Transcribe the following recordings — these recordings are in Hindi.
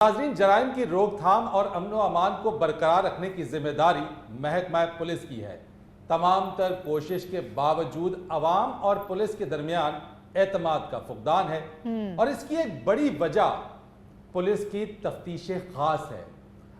नाज़रीन, जराइम की रोकथाम और अमन अमान को बरकरार रखने की जिम्मेदारी महकमा पुलिस की है। तमाम तर कोशिश के बावजूद अवाम और पुलिस के दरमियान एतमाद का फुकदान है और इसकी एक बड़ी वजह पुलिस की तफ्तीशें खास है।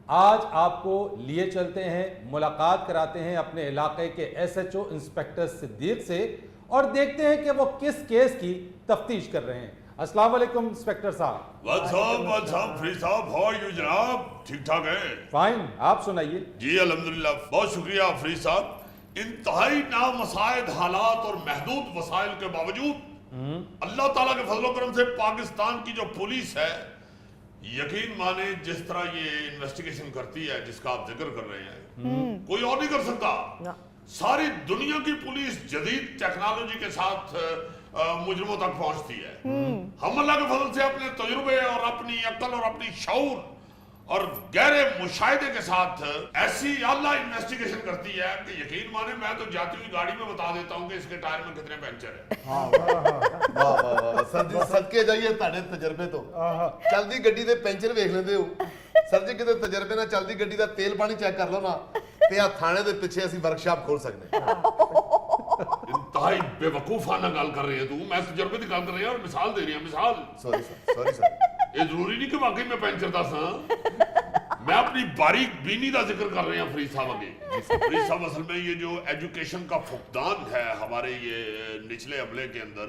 आज आपको लिए चलते हैं, मुलाकात कराते हैं अपने इलाके के SHO इंस्पेक्टर सिद्दीक से और देखते हैं कि वो किस केस की तफ्तीश कर रहे हैं। अस्सलाम वालेकुम इंस्पेक्टर साहब। फरीद साहब, हाउ आर यू जनाब? ठीक ठाक है? फाइन, आप सुनाइए। जी अल्हम्दुलिल्लाह, बहुत शुक्रिया फरीद साहब। इंतहाई नामसाइद हालात और महदूद वसाइल के बावजूद अल्लाह ताला के फजलो करम से पाकिस्तान की जो पुलिस है, यकीन माने जिस तरह ये इन्वेस्टिगेशन करती है जिसका आप जिक्र कर रहे हैं, कोई और नहीं कर सकता। सारी दुनिया की पुलिस जदीद टेक्नोलॉजी के साथ मुजरिमों तक पहुंचती है। हम अल्लाह के फजल से अपने तजुर्बे और अपनी अक्ल और अपनी शऊर और गहरे मुशाहिदे के साथ ऐसी आला इन्वेस्टिगेशन करती है कि यकीन माने मैं तो जाती हुई गाड़ी में बता देता हूँ कि इसके टायर में कितने पंचर है। सर जी सदके जाइए ताड़े तजर्बे तो चलदी गड्डी दे पेंचर वेख लेंदे हो। सर जी किते तजर्बे ना चलदी गड्डी दा तेल पानी चेक कर लो ना ते आ थाने दे पिछे असी वर्कशॉप खोल सकने। इंतहाई बेवकूफाना गल कर रही है तू। मैं तजर्बे की गल कर रही हूं और मिसाल दे रही हूं। मिसाल सॉरी सर ये जरूरी नहीं कि वाकई में पेंचर दस मैं अपनी बारीक बीनी का जिक्र कर रहे हैं फरीद साहब आगे। फरीद साहब असल में ये जो एजुकेशन का फुकदान है हमारे ये निचले अमले के अंदर,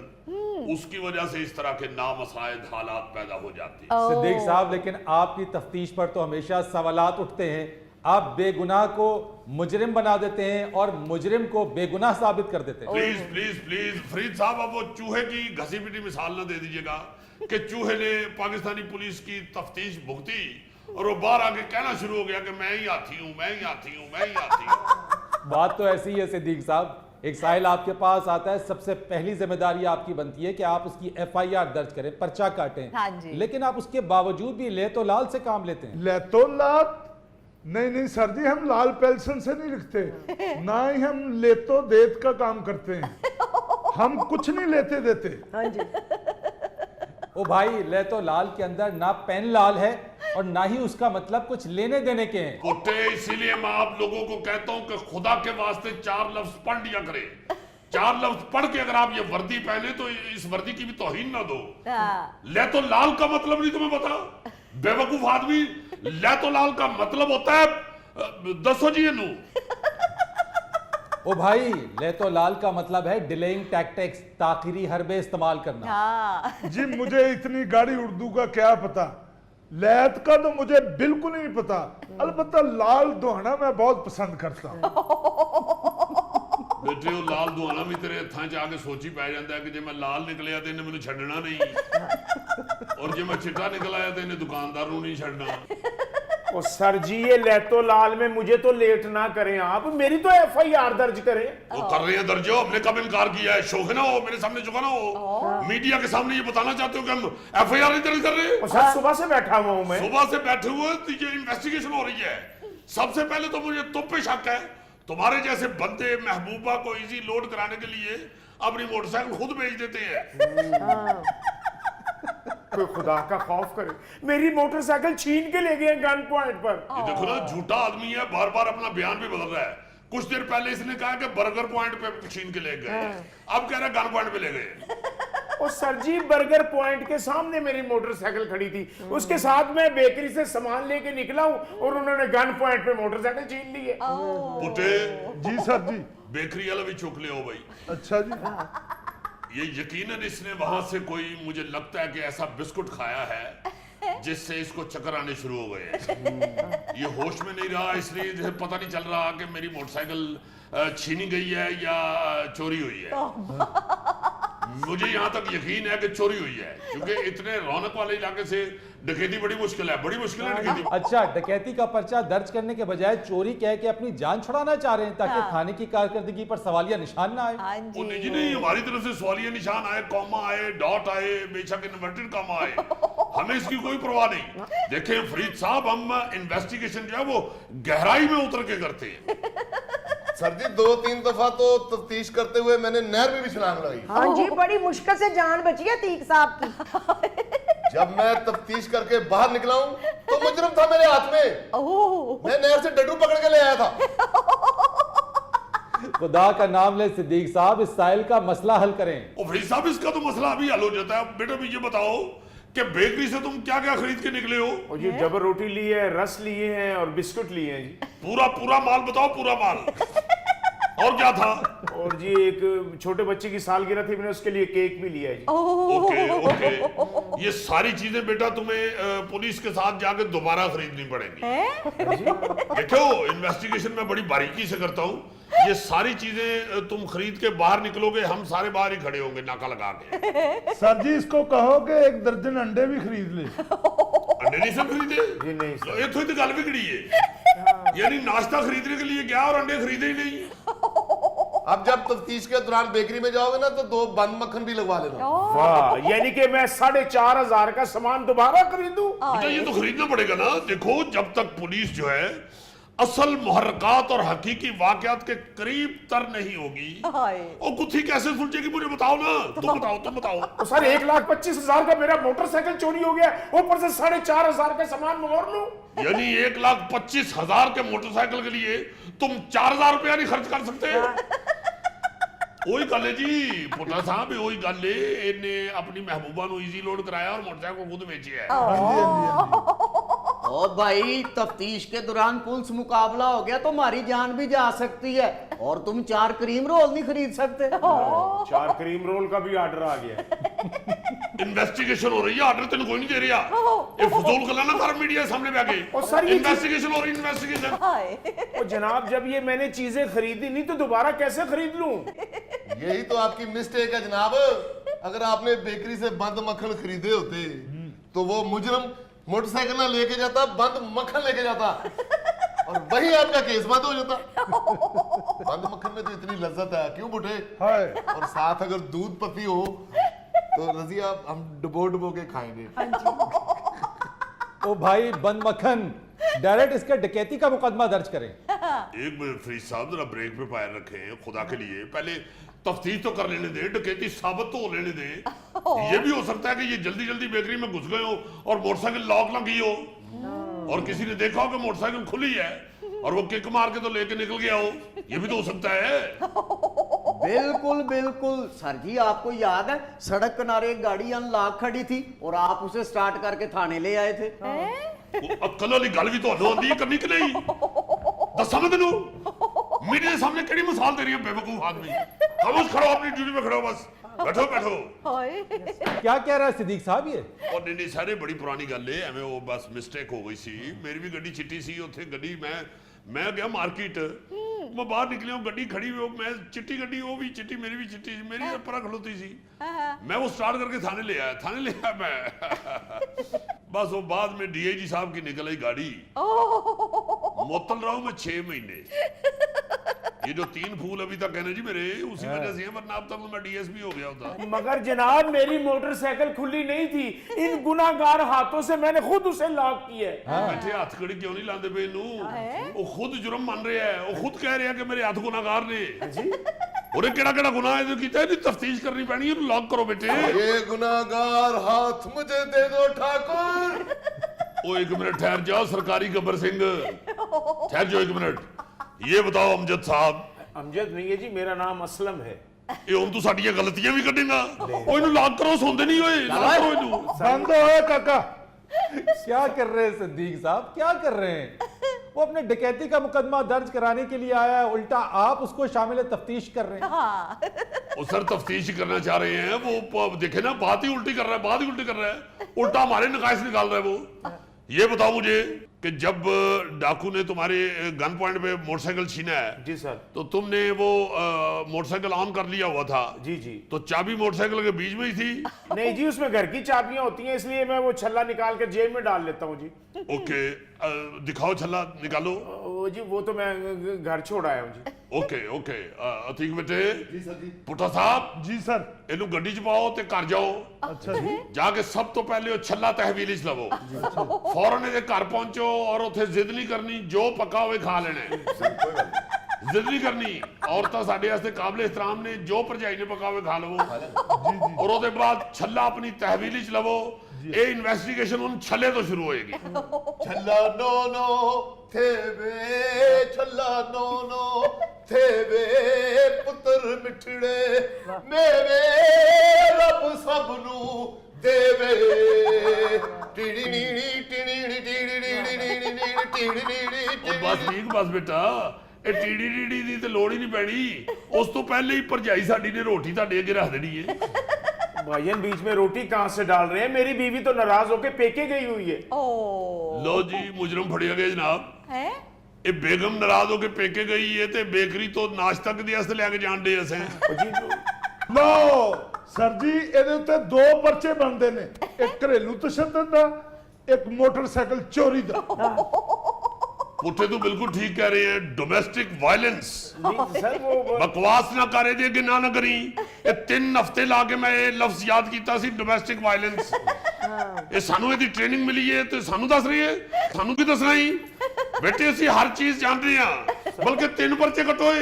उसकी वजह से इस तरह के नामसाइद हालात पैदा हो जाते हैं। सिद्दीक साहब, लेकिन आपकी तफ्तीश पर तो हमेशा सवालात उठते हैं। आप बेगुनाह को मुजरिम बना देते हैं और मुजरिम को बेगुनाह साबित कर देते हैं। प्लीज प्लीज प्लीज फरीद साहब, अब वो चूहे की घसी पिटी मिसाल ना दे दीजिएगा कि चूहे ने पाकिस्तानी पुलिस की तफ्तीश भुगती और वो बाहर आके कहना शुरू हो गया कि मैं ही हाथी हूं, मैं ही हाथी हूं, मैं ही हाथी हूं। बात तो ऐसी है सिद्दीक साहब, एक साहिल आपके पास आता है, सबसे पहली जिम्मेदारी आपकी बनती है कि आप उसकी FIR दर्ज करें, पर्चा काटें। हाँ जी। लेकिन आप उसके बावजूद भी ले तो लाल से काम लेते हैं। ले तो लाल नहीं सर जी, हम लाल पेंसिल से नहीं लिखते, ना ही हम लेतो देत का काम करते हैं। हम कुछ नहीं लेते देते। हाँ जी। ओ भाई, ले तो लाल के अंदर ना पेन लाल है और ना ही उसका मतलब कुछ लेने देने के हैं। कुत्ते, इसीलिए मैं आप लोगों को कहता हूं कि खुदा के वास्ते 4 लफ्ज पढ़ लिया करें। 4 लफ्ज पढ़ के अगर आप ये वर्दी पहने तो इस वर्दी की भी तौहीन ना दो। ले तो लाल का मतलब नहीं तुम्हें पता? बेवकूफ आदमी, ले तो लाल का मतलब होता है, दसो जी नू। ओ भाई, ले तो लाल का मतलब है डिलेइंग टैक्टिक्स, ताखिरी हरबे इस्तेमाल करना। हाँ। जी मुझे इतनी गाड़ी उर्दू का क्या पता, लैत का तो मुझे बिल्कुल नहीं पता। अलबत्ता लाल दुहाना मैं बहुत पसंद करता हूँ। बेटे वो लाल दुआना भी तेरे हथा च आके सोची पै जाता है कि जे मैं लाल निकलिया तो इन्हें मैंने छड़ना नहीं और जे मैं चिट्टा निकल आया तो इन्हें दुकानदार नहीं छड़ना। ओ सर जी, ये लेतो लाल में मुझे तो लेट ना करें आप, मेरी तो FIR दर्ज करें। वो कर रहे हैं दर्ज, हमने कब इनकार किया है? शौक ना हो मेरे सामने झुका ना हो, मीडिया के सामने ये बताना चाहते हो कि हम FIR नहीं दर्ज कर रहे? ओ सर, सुबह से बैठा हुआ हूं मैं। सुबह से बैठे हुए तो ये इन्वेस्टिगेशन हो रही है। सबसे पहले तो मुझे तुम पे शक है, तुम्हारे जैसे बंदे महबूबा को इजी लोड कराने के लिए अपनी मोटरसाइकिल खुद बेच देते हैं। कोई खुदा का खौफ करे, मेरी मोटरसाइकिल छीन के ले गए गन पॉइंट पर। ये देखो ना, झूठा आदमी है, बार बार अपना बयान भी बदल रहा है। कुछ देर पहले इसने कहा कि बर्गर पॉइंट पे छीन के ले गए, अब कह रहा है गन पॉइंट पे ले गए। ओ सर जी, बर्गर पॉइंट के सामने मेरी मोटरसाइकिल खड़ी थी, उसके साथ मैं बेकरी से सामान लेके निकला हूं और उन्होंने गन पॉइंट पे मोटरसाइकिल छीन ली है। पुटे, जी सर जी। बेकरी वाला भी चुक ले हो भाई। अच्छा जी। ये यकीनन इसने वहां से कोई, मुझे लगता है कि ऐसा बिस्कुट खाया है जिससे इसको चक्कर आने शुरू हो गए। ये होश में नहीं रहा, इसलिए इसे पता नहीं चल रहा कि मेरी मोटरसाइकिल छीनी गई है या चोरी हुई है। मुझे यहाँ तक यकीन है कि चोरी हुई है, क्योंकि इतने रौनक वाले इलाके से डकैती बड़ी मुश्किल है, बड़ी मुश्किल है डकैती। अच्छा, डकैती का पर्चा दर्ज करने के बजाय चोरी कह के अपनी जान छुड़ाना चाह रहे हैं ताकि थाने की कारकर्दगी पर सवालिया निशान ना आए। हाँ वो जी। नहीं, हमारी तरफ से सवालिया निशान आए, कॉमा आए, डॉट आए, बेशक इन्वर्टेड कॉमा आए, हमें इसकी कोई परवाह नहीं। देखें फरीद साहब, हम इन्वेस्टिगेशन जो है वो गहराई में उतर के करते हैं। सर जी 2-3 दफा तो तफ्तीश करते हुए मैंने नहर में भी छलांग लगाई। हाँ जी, बड़ी मुश्किल से जान बची है तीक साहब की। जब मैं तफ्तीश करके बाहर निकला हूं वो मुजरम था मेरे हाथ में, ओह मैं नहर से डड्डू पकड़ के ले आया था। खुदा का नाम ले सिद्दीक साहब, इस साहिल का मसला हल करें। ओ भाई साहब, इसका तो मसला अभी हल हो जाता है। बेटा भी ये बताओ कि बेकरी से तुम क्या क्या खरीद के निकले हो? और जी डबल रोटी ली है, रस लिए हैं और बिस्कुट लिए हैं जी। पूरा पूरा माल बताओ, पूरा माल। और क्या था? और जी एक छोटे बच्चे की सालगिरह थी, मैंने उसके लिए केक भी लिया है जी। ओके ओके, ये सारी चीजें बेटा तुम्हें पुलिस के साथ जाके दोबारा खरीदनी पड़ेंगी। देखो, इन्वेस्टिगेशन में बड़ी बारीकी से करता हूँ। ये सारी चीजें तुम खरीद के बाहर निकलोगे, हम सारे बाहर ही खड़े होंगे नाका लगा के। सर जी इसको कहो कि 1 दर्जन अंडे भी खरीद ले। अंडे नहीं सब खरीदे? जी नहीं सर। ये थोड़ी गल बिगड़ी है, यानी नाश्ता खरीदने के लिए गया और अंडे खरीदे ही नहीं। अब जब तफ्तीश के दौरान बेकरी में जाओगे ना तो 2 बंद मक्खन भी लगवा लेना। वाह, यानी कि मैं 4,500 का सामान दोबारा खरीदूं? बेटा ये तो खरीदना पड़ेगा ना। देखो, जब तक पुलिस जो है असल मुहर्रकात और हकीकी वाकयात के करीब तर नहीं होगी, और गुत्थी कैसे सुलझेगी मुझे बताओ ना। तुम बताओ। तो सर 1,25,000 का मेरा मोटरसाइकिल चोरी हो गया, ऊपर से 4,500 का सामान मोड़ लूं? यानी 1,25,000 के मोटरसाइकिल के लिए तुम 4,000 रुपया नहीं खर्च कर सकते? ओही गल है जी पुत्रा साहब, ओही गल है। इन्हें अपनी महबूबा को इजी लोड कराया और मोटरसाइकिल खुद बेची है। और भाई तफ्तीश के दौरान पुलिस मुकाबला हो गया तो हमारी जान भी जा सकती है, और तुम 4 क्रीम रोल नहीं खरीद सकते। 4 क्रीम रोल का भी ऑर्डर आ गया। इन्वेस्टिगेशन हो रही है, ऑर्डर तेन कोई नहीं दे रहा। ये फजूल गल्ला ना कर मीडिया के सामने बैठे। और सर ये इन्वेस्टिगेशन हो रही, इन्वेस्टिगेशन। ओ जनाब, जब ये मैंने चीजें खरीदी नहीं तो दोबारा कैसे खरीद लूं? यही तो आपकी मिस्टेक है जनाब। अगर आपने बेकरी से बंद मक्खन खरीदे होते तो वो मुजरम मोटरसाइकिल ना लेके जाता, बंद मक्खन लेके जाता, और वही आपका केस बंद हो जाता। बंद मक्खन में तो इतनी लज्जत है, क्यों बुढ़े? हाय और साथ अगर दूध पत्ती हो तो रजिया हम डुबो के खाएंगे। ओ भाई बंद मक्खन, डायरेक्ट इसके डकैती का मुकदमा दर्ज करें। एक मिनट फरीद साहब, जरा ब्रेक पे पैर रखें खुदा के लिए। पहले तफ्तीश तो कर लेने दे, डकैती साबित तो हो लेने दे। ये भी हो सकता है कि ये जल्दी जल्दी बेकरी में घुस गए हो और मोटरसाइकिल लॉक ना की हो, और किसी ने देखा हो कि मोटरसाइकिल खुली है और वो किक मार के तो लेके निकल गया हो। ये भी तो हो सकता है। बिल्कुल बिल्कुल सर जी, आपको याद है सड़क किनारे एक गाड़ी अनलॉक खड़ी थी और आप उसे स्टार्ट करके थाने ले आए थे। अक्ल वाली गल भी तो आंदी करनी कि नहीं? दसा मैं तेनू मीडिया के सामने केड़ी मिसाल दे रही है बेवकूफ आदमी। खामोश खड़ो, अपनी ड्यूटी पे खड़ो, बस बैठो बैठो। क्या कह रहा है सिद्दीक साहब ये? और नहीं नहीं सारे बड़ी पुरानी गल है, एवं वो बस मिस्टेक हो गई सी। मेरी भी गड्डी चिट्टी सी, उत्थे गड्डी मैं गया मार्केट, मैं बाहर निकलिया, गड्डी खड़ी हुई, मैं चिट्टी गड्डी, वो भी चिट्टी, मेरी भी चिट्टी, मेरी पर खलोती सी। मैं वो स्टार्ट करके थाने ले आया मैं। बस वो बाद में डीआईजी साहब की निकल आई गाड़ी। मुअत्तल रहा हूं मैं 6 महीने। ये जो 3 फूल अभी तक है ना जी मेरे, उसी वजह से, वरना अब तक तो मैं डीएसपी हो गया होता। मगर जनाब मेरी मोटरसाइकिल खुली नहीं थी, इन गुनाहगार हाथों से मैंने खुद उसे लॉक किया है। बैठे हाथ कड़ी क्यों नहीं लाते पे नू? वो खुद जुर्म मान रहे हैं, वो खुद कह रहे हैं कि मेरे हाथ गुनाहगार ने। और केड़ा गुनाह है जो कीता है, तफ्तीश करनी पैनी है, लॉक करो बेटे। ये गुनाहगार हाथ मुझे दे दो ठाकुर। ओ 1 मिनट ठहर जाओ सरकारी गब्बर सिंह, ठहर जाओ 1 मिनट। ये बताओ अमजद साहब। अमजद नहीं है जी, मेरा नाम असलम है। ये हुन तू साडियां गलतियां भी कढेगा। ओ इनु लॉक करो, सोंदे नहीं होए, लॉक करो इनु। बंद हो काका। क्या कर रहे हैं सिद्दीक साहब, क्या कर रहे हैं? वो अपने डकैती का मुकदमा दर्ज कराने के लिए आया है, उल्टा आप उसको शामिल तफ्तीश कर रहे हैं। वो सर तफ्तीश करना चाह रहे हैं, वो देखे ना बात ही उल्टी कर रहा है, बात ही उल्टी कर रहा है, उल्टा हमारे नकाइश निकाल रहा है वो। ये बताओ मुझे कि जब डाकू ने तुम्हारे गन पॉइंट पे मोटरसाइकिल छीना है जी सर। तो तुमने वो मोटरसाइकिल ऑन कर लिया हुआ था? जी जी। तो चाबी मोटरसाइकिल के बीच में ही थी? नहीं जी, उसमें घर की चाबियां होती हैं, इसलिए मैं वो छल्ला निकाल कर जेब में डाल लेता हूँ जी। ओके, दिखाओ छल्ला निकालो। वो जी वो तो मैं घर छोड़ आया हूँ जी। ओके ओके, अतीक बेटे। जी सर जी। पुट्ठा साहब जी सर। इनू गड्डी च पाओ ते घर जाओ। अच्छा जी। जाके सब तो पहले वो छल्ला तहवील च लवो, फौरन इहदे घर पहुंचो और उत्थे जिद नहीं करनी, जो पक्का होवे खा लेना है। जिद नहीं करनी, औरतां साडे वास्ते काबिल एहतराम ने, जो भरजाई ने पक्का होवे खा लवो। और उसके बाद छल्ला अपनी तहवील च लवो, ਇਹ ਇਨਵੈਸਟੀਗੇਸ਼ਨ ਹੁਣ ਛੱਲੇ ਤੋਂ ਸ਼ੁਰੂ ਹੋਏਗੀ ਛੱਲਾ ਨੋ ਨੋ ਥੇ ਵੇ ਛੱਲਾ ਨੋ ਨੋ ਥੇ ਵੇ ਪੁੱਤਰ ਮਿੱਠੜੇ ਮੇਰੇ ਰੱਬ ਸਭ ਨੂੰ ਦੇਵੇ ਟੀੜੀ ਨੀੜੀ ਟੀੜੀ ਟੀੜੀ ਟੀੜੀ ਟੀੜੀ ਬਸ ਠੀਕ ਬਸ ਬੇਟਾ ਇਹ ਟੀੜੀ ਡੀਡੀ ਦੀ ਤੇ ਲੋੜ ਹੀ ਨਹੀਂ ਪੈਣੀ ਉਸ ਤੋਂ ਪਹਿਲੇ ਹੀ ਭਰਜਾਈ ਸਾਡੀ ਨੇ ਰੋਟੀ ਤੁਹਾਡੇ ਅੱਗੇ ਰੱਖ ਦੇਣੀ ਹੈ भाईजान बीच में रोटी कहां से डाल रहे हैं? मेरी बीवी तो नाराज होके पेके गई हुई है। ओ लो जी मुजरम फड़िया गया जनाब है ਇਹ ਬੇਗਮ ਨਾਰਾਜ਼ ਹੋ ਕੇ ਪੇਕੇ ਗਈ ਹੈ ਤੇ ਬੇਕਰੀ ਤੋਂ ਨਾਸ਼ਤਾ ਕਿਦੇ ਵਾਸਤੇ ਲੈ ਕੇ ਜਾਣ ਦੇ ਅਸੀਂ ਲਓ ਸਰ ਜੀ ਇਹਦੇ ਉੱਤੇ ਦੋ ਪਰਚੇ ਬਣਦੇ ਨੇ, ਇੱਕ ਘਰੇਲੂ ਤਸ਼ੱਦਦ ਦਾ, ਇੱਕ ਮੋਟਰਸਾਈਕਲ ਚੋਰੀ ਦਾ। ਪੁੱਠੇ ਤੋਂ ਬਿਲਕੁਲ ਠੀਕ ਕਹਿ ਰਹੇ ਹੈ ਡੋਮੈਸਟਿਕ ਵਾਇਲੈਂਸ सर वो ਬਕਵਾਸ ਨਾ ਕਰੇ ਜੇ ਅੱਗੇ ਨਾ ਕਰੀ ਇਹ 3 ਹਫ਼ਤੇ ਲਾ ਕੇ ਮੈਂ ਇਹ ਲਫ਼ਜ਼ ਯਾਦ ਕੀਤਾ ਸੀ ਡੋਮੈਸਟਿਕ ਵਾਇਲੈਂਸ ਇਹ ਸਾਨੂੰ ਇਹਦੀ ਟ੍ਰੇਨਿੰਗ ਮਿਲੀ ਹੈ ਤੇ ਸਾਨੂੰ ਦੱਸ ਰਹੀ ਹੈ ਸਾਨੂੰ ਕੀ ਦੱਸਣਾ ਹੀ ਬੇਟੇ ਅਸੀਂ ਹਰ ਚੀਜ਼ ਜਾਣਦੇ ਹਾਂ ਬਲਕਿ 3 ਪਰਚੇ ਕਟੋਏ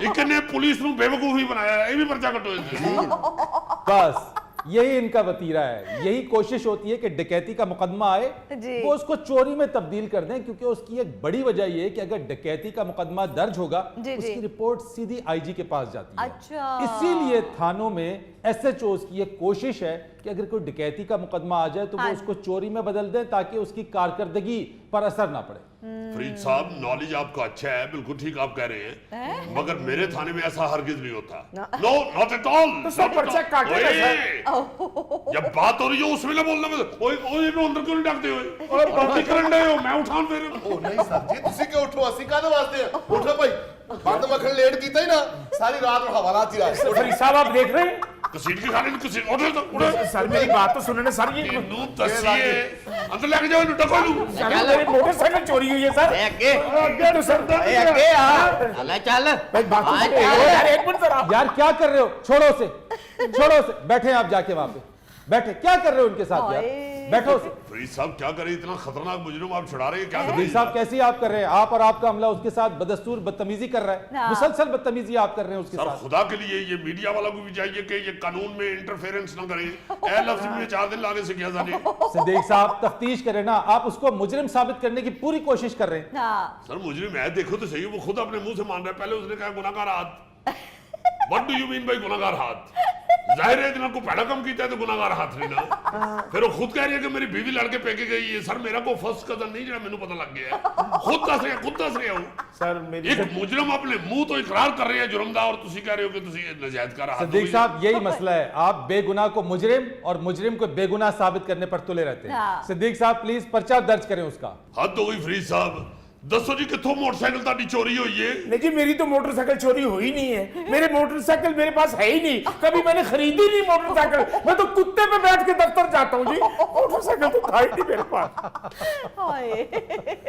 ਇੱਕ ਨੇ ਪੁਲਿਸ ਨੂੰ ਬੇਵਕੂਫੀ ਬਣਾਇਆ ਇਹ ਵੀ ਪਰਚਾ ਕਟੋਏ बस यही इनका वतीरा है, यही कोशिश होती है कि डकैती का मुकदमा आए जी। वो उसको चोरी में तब्दील कर दें, क्योंकि उसकी एक बड़ी वजह यह है कि अगर डकैती का मुकदमा दर्ज होगा जी, उसकी जी। रिपोर्ट सीधी आईजी के पास जाती है। अच्छा। इसीलिए थानों में एसएचओस की एक कोशिश है कि अगर कोई डकैती का मुकदमा आ जाए तो हाँ। वो उसको चोरी में बदल दें ताकि उसकी कारकर्दगी पर असर ना पड़े। फरीद साहब नॉलेज आपका अच्छा है बिल्कुल ठीक आप कह रहे हैं मगर मेरे थाने में ऐसा हरगिज नहीं होता नो नॉट एट ऑल तो सब पर्चा काटेगा जब बात हो रही हो उसमें ना बोलना ओए ओए मैं अंदर क्यों नहीं डाकते हुए और बातें करन रहे हो मैं उठान फिर ਉਹ ਨਹੀਂ ਸਰ ਜੀ ਤੁਸੀਂ ਕਿਉਂ ਉਠੋ ਅਸੀਂ ਕਾਹਦੇ ਵਾਸਤੇ ਆ ਉਠੋ ਭਾਈ ਬੰਦ ਮੱਖਣ ਲੇਟ ਕੀਤਾ ਹੀ ਨਾ ਸਾਰੀ ਰਾਤ ਨੂੰ ਹਵਾਲਾਤ ਚ ਰਿਹਾ फरीद साहब आप देख रहे हैं? कसीट के खाने में कसीट उठे तो उठे सर मेरी बात तो सुनने सर ये इन्नू दसिए अंदर लेके जाओ इन्नू टको इन्नू सर, मेरी मोटरसाइकिल चोरी हुई है सर। अगे तो सर अगे आ चल चल भाई बात तो हाँ, सुनिए। चल। यार एक मिनट सर आप यार क्या कर रहे हो, छोड़ो उसे बैठे आप जाके वहां पे बैठे, क्या कर रहे हो उनके साथ यार, बैठो उसे। फरीद साहब क्या करें इतना खतरनाक मुजरिम आप छुड़ा रहे हैं क्या कर रहे फरीद हैं साहब कैसी आप कर रहे हैं, आप और आपका अमला उसके साथ बदस्तूर बदतमीजी कर रहा है, हाँ। मुसलसल बदतमीजी आप कर रहे हैं उसके सर साथ। खुदा के लिए ये मीडिया वालों को भी चाहिए कि ये कानून में इंटरफेरेंस ना करें ए लफ्ज में 4 दिन लागे से किया जाने सिद्दीक साहब तफ्तीश करें ना, आप उसको मुजरिम साबित करने की पूरी कोशिश कर रहे हैं। हाँ सर मुजरिम है देखो तो सही वो खुद अपने मुंह से मान रहा है पहले उसने कहा गुनाहगार हाथ what do you mean by गुनाहगार हाथ जाहिर है इतना को पहला कम किया है तो गुनाहगार हाथ नहीं ना फिर वो खुद कह रही है कि मेरी बीवी लड़के पेके गई है सर मेरा को फर्स्ट कदम नहीं जरा मैंने पता लग गया है खुद दस रहे हो सर मेरी एक मुजरिम अपने मुंह तो इकरार कर रहे हैं जुर्म दा और तुसी कह रहे हो कि तुसी नजायज कर हाथ सिद्दीक साहब यही मसला है, आप बेगुनाह को मुजरिम और मुजरिम को बेगुनाह साबित करने पर तुले रहते हैं। हाँ। सिद्दीक साहब प्लीज पर्चा दर्ज करें उसका। हद हो गई फरीद साहब दसो जी कितों मोटरसाइकिल ताड़ी चोरी हुई है नहीं जी मेरी तो मोटरसाइकिल चोरी हुई नहीं है, मेरे मोटरसाइकिल मेरे पास है ही नहीं, कभी मैंने खरीदी नहीं मोटरसाइकिल, मैं तो कुत्ते पे बैठ के दफ्तर जाता हूँ जी, मोटरसाइकिल तो था ही नहीं मेरे पास। हाय